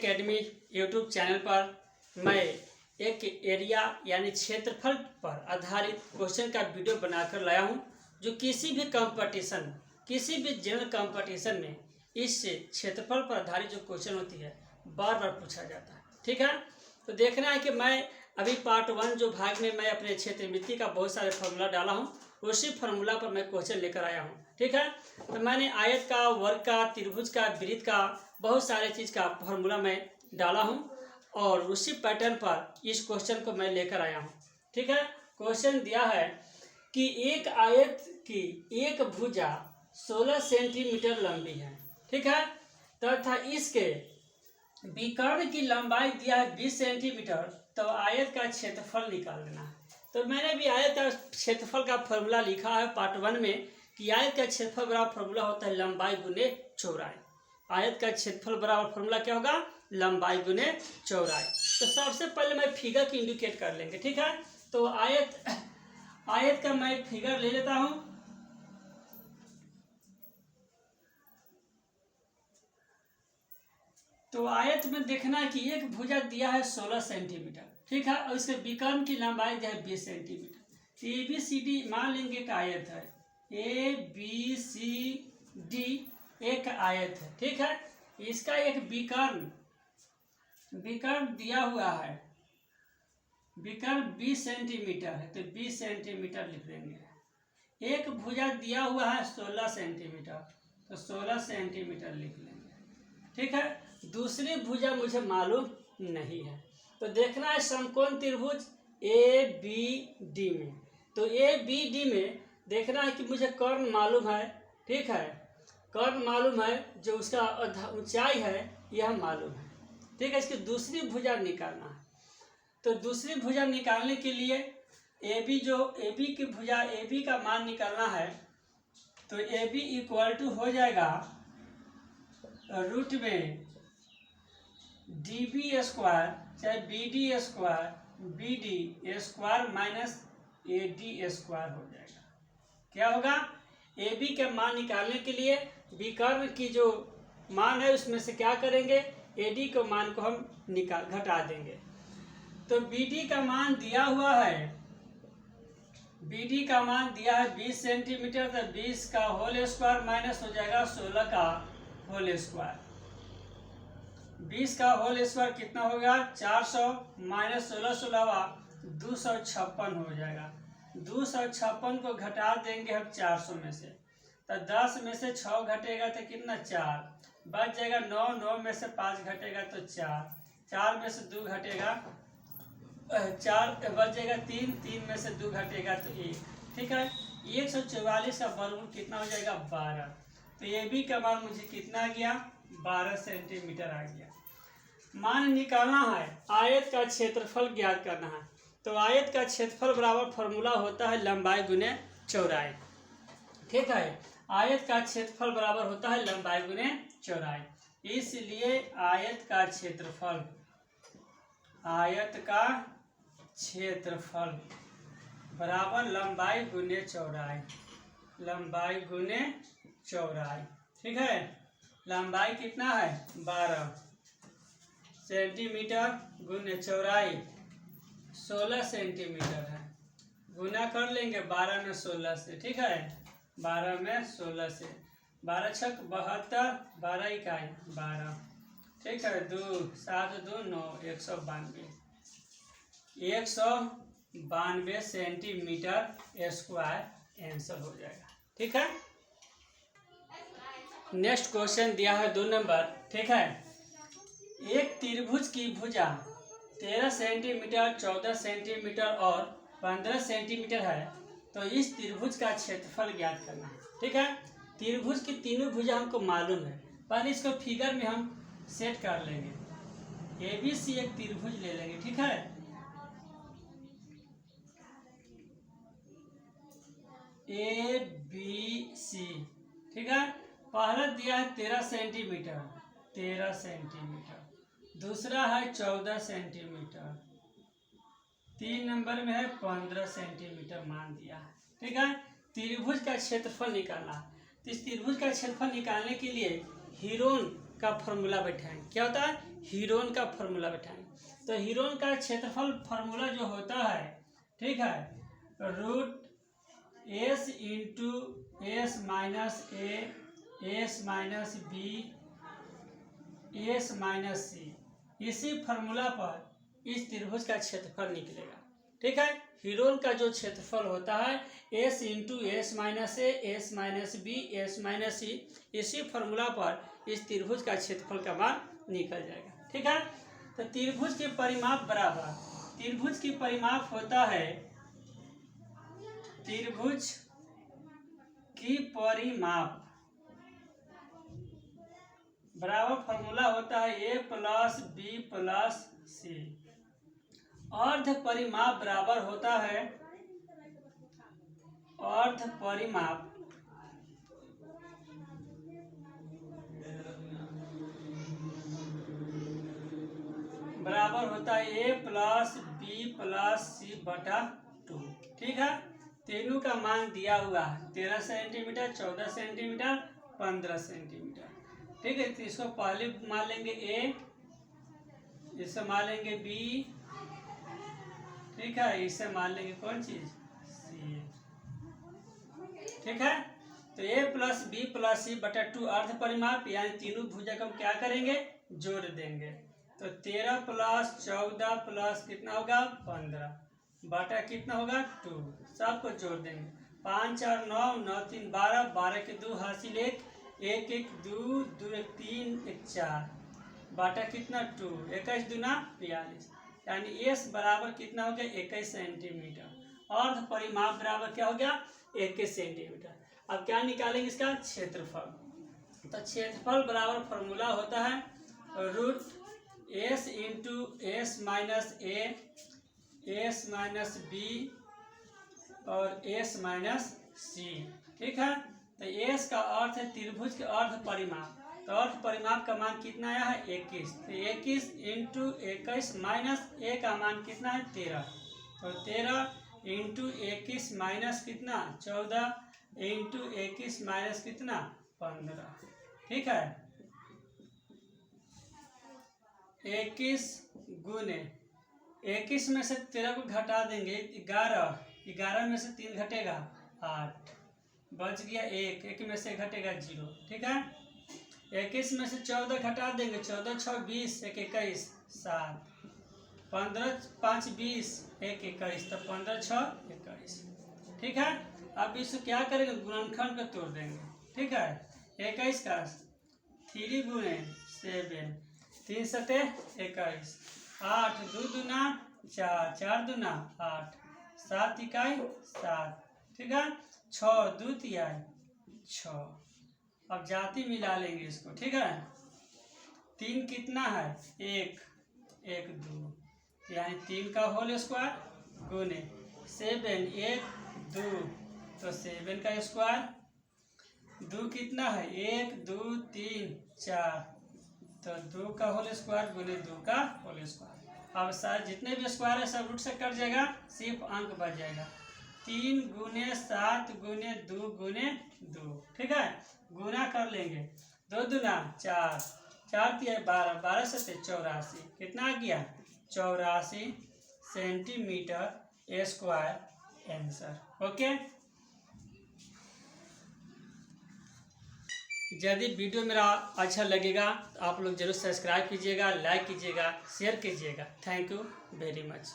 Academy YouTube channel पर मैं एक एरिया यानी क्षेत्रफल पर आधारित क्वेश्चन का वीडियो बनाकर लाया हूं, जो किसी भी कंपटीशन, किसी भी जनरल कंपटीशन में इस क्षेत्रफल पर आधारित जो क्वेश्चन होती है बार बार पूछा जाता है। ठीक है, तो देखना है कि मैं अभी पार्ट 1 जो भाग में मैं अपने क्षेत्रमिति का बहुत सारे फार्मूला डाला हूँ, उसी फार्मूला पर मैं क्वेश्चन लेकर आया हूँ। ठीक है, तो मैंने आयत का, वर्ग का, त्रिभुज का, वृत्त का, बहुत सारे चीज़ का फार्मूला मैं डाला हूँ और उसी पैटर्न पर इस क्वेश्चन को मैं लेकर आया हूँ। ठीक है, क्वेश्चन दिया है कि एक आयत की एक भुजा 16 सेंटीमीटर लंबी है। ठीक है, तथा इसके विकर्ण की लंबाई दिया है 20 सेंटीमीटर, तो आयत का क्षेत्रफल निकाल लेना है। तो मैंने भी आयत का क्षेत्रफल का फॉर्मूला लिखा है पार्ट 1 में कि आयत का क्षेत्रफल बराबर फॉर्मूला होता है लंबाई गुने चौड़ाई। आयत का क्षेत्रफल बराबर फॉर्मूला क्या होगा? लंबाई गुने चौड़ाई। तो सबसे पहले मैं फिगर की इंडिकेट कर लेंगे। ठीक है, तो आयत का मैं फिगर ले लेता हूँ। तो आयत में देखना है कि एक भुजा दिया है 16 सेंटीमीटर। ठीक है, और इसके विकर्ण की लंबाई दिया है 20 सेंटीमीटर। तो ABCD मान लेंगे एक आयत है, ABCD एक आयत है। ठीक है, इसका एक विकर्ण दिया हुआ है, विकर्ण 20 सेंटीमीटर है, तो 20 सेंटीमीटर लिख देंगे। एक भुजा दिया हुआ है 16 सेंटीमीटर, तो 16 सेंटीमीटर लिख लेंगे। ठीक है, दूसरी भुजा मुझे मालूम नहीं है, तो देखना है समकोण त्रिभुज ABD में। तो ABD में देखना है कि मुझे कर्ण मालूम है। ठीक है, कर्ण मालूम है, जो उसका ऊंचाई है यह मालूम है। ठीक है, इसकी दूसरी भुजा निकालना है। तो दूसरी भुजा निकालने के लिए AB की भुजा AB का मान निकालना है। तो AB इक्वल टू हो जाएगा रूट में DB स्क्वायर चाहे BD square BD square minus AD square हो जाएगा। क्या होगा? AB के मान निकालने के लिए विकर्ण की जो मान है उसमें से क्या करेंगे? AD के मान को हम घटा देंगे। तो BD का मान दिया हुआ है, BD का मान दिया है 20 सेंटीमीटर, तो 20 का होल स्क्वायर माइनस हो जाएगा 16 का होल स्क्वायर। 20 का होल स्क्वायर कितना होगा? 400 माइनस 16 256 हो जाएगा। 256 को घटा देंगे हम 400 में से, तो 10 में से 6 घटेगा तो कितना? 4 बच जाएगा। 9 में से 5 घटेगा तो 4 में से 2 घटेगा, 4 बच जाएगा। 3 में से 2 घटेगा तो 1। ठीक है, 144 का वर्गमूल कितना हो जाएगा? 12। तो AB का मान मुझे कितना आ गया? 12 सेंटीमीटर आ गया। मान निकालना है, आयत का क्षेत्रफल ज्ञात करना है। तो आयत का क्षेत्रफल बराबर फॉर्मूला होता है लंबाई गुने चौड़ाई। ठीक है, आयत का क्षेत्रफल बराबर होता है लंबाई गुने चौड़ाई, इसलिए आयत का क्षेत्रफल बराबर लंबाई गुने चौड़ाई, लंबाई गुने चौड़ाई। ठीक है, लंबाई कितना है? 12 सेंटीमीटर गुने चौड़ाई 16 सेंटीमीटर है। गुना कर लेंगे 12 में 16 से। ठीक है, 12 में 16 से, 12 छक 72, 12 इकाई 12। ठीक है, 2 7 2 9 192 सेंटीमीटर स्क्वायर आंसर हो जाएगा। ठीक है, नेक्स्ट क्वेश्चन दिया है 2 नंबर। ठीक है, एक त्रिभुज की भुजा 13 सेंटीमीटर, 14 सेंटीमीटर और 15 सेंटीमीटर है, तो इस त्रिभुज का क्षेत्रफल ज्ञात करना है। ठीक है, त्रिभुज की तीनों भुजा हमको मालूम है, पहले इसको फिगर में हम सेट कर लेंगे। ABC एक त्रिभुज ले लेंगे। ठीक है, ABC। ठीक है, पहला दिया है 13 सेंटीमीटर, 13 सेंटीमीटर। दूसरा है 14 सेंटीमीटर। 3 नंबर में है 15 सेंटीमीटर मान दिया है। ठीक है, त्रिभुज का क्षेत्रफल निकालना है। तो इस त्रिभुज का क्षेत्रफल निकालने के लिए हीरोन का फॉर्मूला बैठाएं। क्या होता है? हीरोन का फॉर्मूला बैठाएंगे। तो हीरोन का क्षेत्रफल फॉर्मूला जो होता है, ठीक है, root S into S minus A S minus B S minus C, इसी फॉर्मूला पर इस त्रिभुज का क्षेत्रफल निकलेगा। ठीक है, हीरोन का जो क्षेत्रफल होता है S into S minus A S minus B S minus C, इसी फॉर्मूला पर इस त्रिभुज का क्षेत्रफल का मान निकल जाएगा। ठीक है, तो त्रिभुज के परिमाप बराबर, त्रिभुज की परिमाप होता है, त्रिभुज की परिमाप बराबर फॉर्मूला होता है ए प्लस बी प्लस सी। अर्ध परिमाप बराबर होता है, अर्ध परिमाप बराबर होता है ए प्लस बी प्लस सी बटा 2। ठीक है, तीनों का मान दिया हुआ है 13 सेंटीमीटर, 14 सेंटीमीटर, 15 सेंटीमीटर। ठीक है, तो इसको पहले मान लेंगे ए, इसे मान लेंगे बी, ठीक है, इसे मान लेंगे कौन चीज सी। ठीक है, तो ए प्लस बी प्लस सी बटा 2 अर्ध परिमाप, यानी तीनों भुजक हम क्या करेंगे, जोड़ देंगे। तो 13 प्लस 14 प्लस कितना होगा 15 बटा कितना होगा 2, सबको जोड़ देंगे। 5 4 9 9 3 12, 12 के 2 हासिल 1, 1 1 2 2 1 3 1 4 बटा कितना 2, 21 दूना 42, यानी एस बराबर कितना हो गया 21 सेंटीमीटर। अर्ध परिमाप बराबर क्या हो गया 21 सेंटीमीटर। अब क्या निकालेंगे इसका क्षेत्रफल, तो क्षेत्रफल बराबर फॉर्मूला होता है root S into S minus A S minus B और एस माइनस सी। ठीक है, तो एस का अर्थ है त्रिभुज के अर्ध परिमाप, तो अर्ध परिमाप का मान कितना आया है 21, तो 21 इंटू 21 माइनस ए का मान कितना है 13, तो 13 इंटू 21 माइनस कितना 14 इंटू 21 माइनस कितना 15। ठीक है, 21 गुने 21 में से 13 को घटा देंगे 11, 11 में से 3 घटेगा 8, बच गया 1, 1 में से घटेगा 0। ठीक है, 21 में से 14 घटा देंगे, 14 6 20, 1 21 7, 15 5 20, 1 21, तो 15 6 21। ठीक है, अब इसको क्या करेंगे गुणनखंड को तोड़ देंगे। ठीक है, 21 का 3 गुने 7, 3 सते 21, 8 2 दूना 4, 4 दूना 8, 7 इकाई 7। ठीक है, 6 2 तिहाई 6। अब जाति मिला लेंगे इसको। ठीक है, 3 कितना है 1 1 2, यानी 3 का होल स्क्वायर गुने 7 1 2, तो 7 का स्क्वायर, 2 कितना है 1 2 3 4, तो 2 का होल स्क्वायर गुने 2 का होल स्क्वायर। अब सारे जितने भी स्क्वायर है सब रूट से कट जाएगा, सिर्फ अंक बच जाएगा 3 गुने 7 गुने 2 गुने 2। ठीक है, गुना कर लेंगे, 2 दूना 4, 4 तिहाई 12, 12 से 84, कितना आ गया 84 सेंटीमीटर स्क्वायर आंसर। ओके, यदि वीडियो मेरा अच्छा लगेगा तो आप लोग जरूर सब्सक्राइब कीजिएगा, लाइक कीजिएगा, शेयर कीजिएगा। Thank you very much.